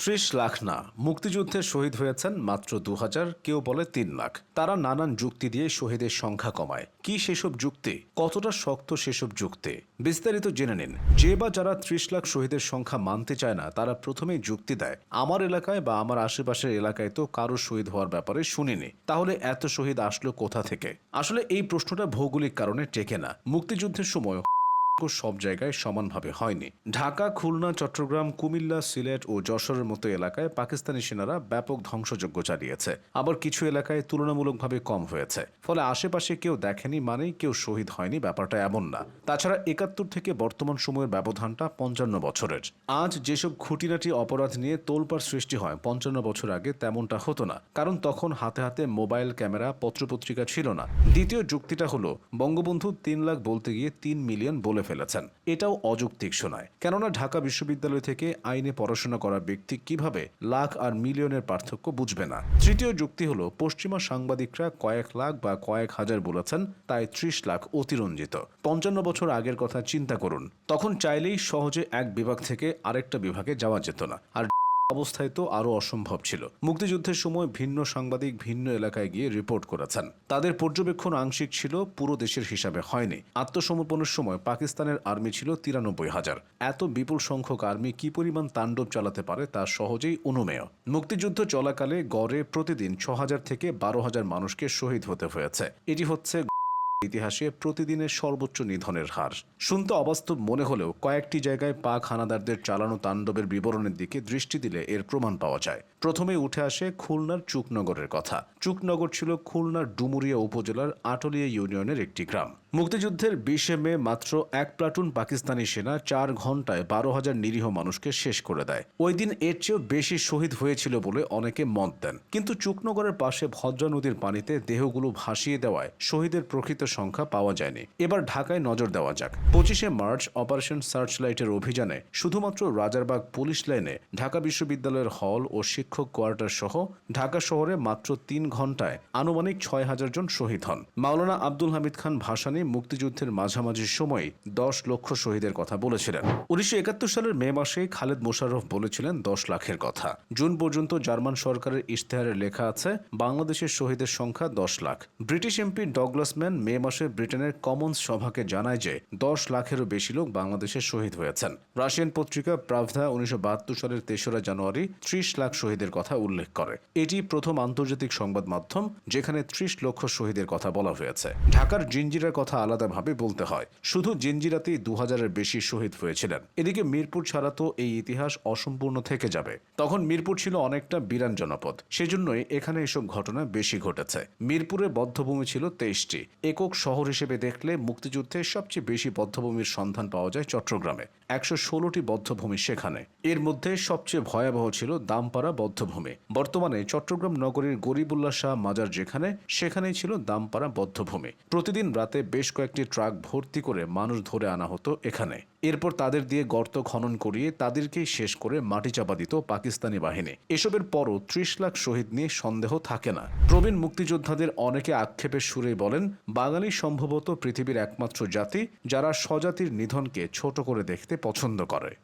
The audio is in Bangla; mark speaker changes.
Speaker 1: 30 লাখ না, মুক্তিযুদ্ধে শহীদ হয়েছেন মাত্র 2000, কেউ বলে 3 লাখ। তারা নানান যুক্তি দিয়ে শহীদের সংখ্যা কমায়। কি সেসব যুক্তি, কতটা শক্ত সেসব যুক্তি, বিস্তারিত জেনে নিন। যে বা যারা 30 লাখ শহীদের সংখ্যা মানতে চায় না, তারা প্রথমেই যুক্তি দেয়, আমার এলাকায় বা আমার আশেপাশের এলাকায় তো কারো শহীদ হওয়ার ব্যাপারে শুনিনি, তাহলে এত শহীদ আসলো কোথা থেকে? আসলে এই প্রশ্নটা ভৌগোলিক কারণে টেকে না। মুক্তিযুদ্ধের সময় সব জায়গায় সমানভাবে হয়নি। ঢাকা, খুলনা, চট্টগ্রাম, কুমিল্লা, সিলেট ও যশোরের মতো এলাকায় পাকিস্তানি সেনারা ব্যাপক ধ্বংসযজ্ঞ চালিয়েছে। আবার কিছু এলাকায় তুলনামূলকভাবে কম হয়েছে। ফলে আশেপাশে কেউ দেখেনি মানেই কেউ শহীদ হয়নি, ব্যাপারটা এমন না। তাছাড়া 71 থেকে বর্তমান সময়ের ব্যবধানটা 55 বছরের। আজ যেসব খুঁটিনাটি অপরাধ নিয়ে তোলপাড় সৃষ্টি হয়, 55 বছর আগে তেমনটা হতো না। কারণ তখন হাতে হাতে মোবাইল, ক্যামেরা, পত্রপত্রিকা ছিল না। দ্বিতীয় যুক্তিটা হলো, বঙ্গবন্ধু 3 লাখ বলতে গিয়ে 3 মিলিয়ন বলে ফেলেছেন। এটাও অযৌক্তিক শোনায়, কেননা ঢাকা বিশ্ববিদ্যালয় থেকে আইনে পড়াশোনা করা ব্যক্তি কিভাবে লাখ আর মিলিয়নের পার্থক্য বুঝবে না? তৃতীয় যুক্তি হলো, পশ্চিমা সাংবাদিকরা কয়েক লাখ বা কয়েক হাজার বলেছেন, তাই 30 লাখ অতিরঞ্জিত। 55 বছর আগের কথা চিন্তা করুন, তখন চাইলেই সহজে এক বিভাগ থেকে আরেকটা বিভাগে যাওয়া যেত না। আর অবস্থায় তো আরো অসম্ভব ছিল। মুক্তিযুদ্ধের সময় ভিন্ন সাংবাদিক ভিন্ন এলাকায় গিয়ে রিপোর্ট করেছেন। তাদের পর্যবেক্ষণ আংশিক ছিল, পুরো দেশের হিসাবে হয়নি। আত্মসমর্পণের সময় পাকিস্তানের আর্মি ছিল 93,000। এত বিপুল সংখ্যক আর্মি কি পরিমাণ তাণ্ডব চালাতে পারে তা সহজেই অনুমেয়। মুক্তিযুদ্ধ চলাকালে গড়ে প্রতিদিন 6,000 থেকে 12,000 মানুষকে শহীদ হতে হয়েছে। এটি হচ্ছে ইতিহাসে প্রতিদিনের সর্বোচ্চ নিধনের হার। শুনতে অবাস্তব মনে হলেও কয়েকটি জায়গায় পাক হানাদারদের চালানো তাণ্ডবের বিবরণের দিকে দৃষ্টি দিলে এর প্রমাণ পাওয়া যায়। প্রথমে উঠে আসে খুলনার চুকনগরের কথা। চুকনগর ছিল খুলনার ডুমুরিয়া উপজেলার আটলিয়া ইউনিয়নের একটি গ্রাম। মুক্তিযুদ্ধের 20 মে মাত্র এক প্লাটুন পাকিস্তানি সেনা 4 ঘন্টায় 12,000 নিরীহ মানুষকে শেষ করে দেয়। ওই দিন এর চেয়েও বেশি শহীদ হয়েছিল বলে অনেকে মত দেন। কিন্তু চুকনগরের পাশে ভদ্রা নদীর পানিতে দেহগুলো ভাসিয়ে দেওয়ায় শহীদের প্রকৃত সংখ্যা পাওয়া যায়নি। এবার ঢাকায় নজর দেওয়া যাক। 25 মার্চ অপারেশন সার্চলাইটের অভিযানে শুধুমাত্র রাজারবাগ পুলিশ লাইনে ঢাকা বিশ্ববিদ্যালয়ের হল ও শিক্ষক কোয়ার্টার সহ ঢাকা শহরে মাত্র 3 ঘন্টায় আনুমানিক 6,000 জন শহীদ হন। মাওলানা আব্দুল হামিদ খান ভাসানী মুক্তিযুদ্ধের মাঝামাঝি সময়ে 10 লক্ষ শহীদের কথা বলেছিলেন। 1971 সালের মে মাসে খালেদ মোশাররফ বলেছিলেন 10 লাখের কথা। জুন পর্যন্ত জার্মান সরকারের ইশতেহারে লেখা আছে বাংলাদেশের শহীদের সংখ্যা 10 lakh. British MP Douglas man মে মাসে ব্রিটেনের কমন্স সভাকে জানায় যে 10 লাখেরও বেশি লোক বাংলাদেশে শহীদ হয়েছেন। রাশিয়ান পত্রিকা প্রাভদা 1972 সালের 3রা জানুয়ারি 30 লাখ শহীদের কথা উল্লেখ করে। এটি প্রথম আন্তর্জাতিক সংবাদ মাধ্যম যেখানে 30 লক্ষ শহীদের কথা বলা হয়েছে। ঢাকার জিঞ্জিরার কথা আলাদাভাবে বলতে হয়। শুধু জিঞ্জিরাতেই 2000-এর বেশি শহীদ হয়েছিলেন। এদিকে মিরপুর ছাড়া তো এই ইতিহাস অসম্পূর্ণ থেকে যাবে। তখন মিরপুর ছিল অনেকটা বিরান জনপদ, সেজন্যই এখানে এসব ঘটনা বেশি ঘটেছে। মিরপুরে বধ্যভূমি ছিল 23টি। একক শহর হিসেবে দেখলে মুক্তিযুদ্ধে সবচেয়ে বেশি বধ্যভূমির সন্ধান পাওয়া যায় চট্টগ্রামে। 116টি বধ্যভূমি সেখানে। এর মধ্যে সবচেয়ে ভয়াবহ ছিল দামপাড়া বধ্যভূমি। বর্তমানে চট্টগ্রাম নগরীর গরিবুল্লাহ শাহ মাজার যেখানে, সেখানেই ছিল দামপাড়া বধ্যভূমি। প্রতিদিন রাতে বেশ কয়েকটি ট্রাক ভর্তি করে মানুষ ধরে আনা হতো এখানে। এরপর তাদের দিয়ে গর্ত খনন করিয়ে তাদেরকেই শেষ করে মাটি চাপা দিত পাকিস্তানি বাহিনী। এসবের পরও 30 লাখ শহীদ নিয়ে সন্দেহ থাকে না। প্রবীণ মুক্তিযোদ্ধাদের অনেকে আক্ষেপের সুরেই বলেন, বাঙালি সম্ভবত পৃথিবীর একমাত্র জাতি যারা স্বজাতির নিধনকে ছোট করে দেখতে পছন্দ করে।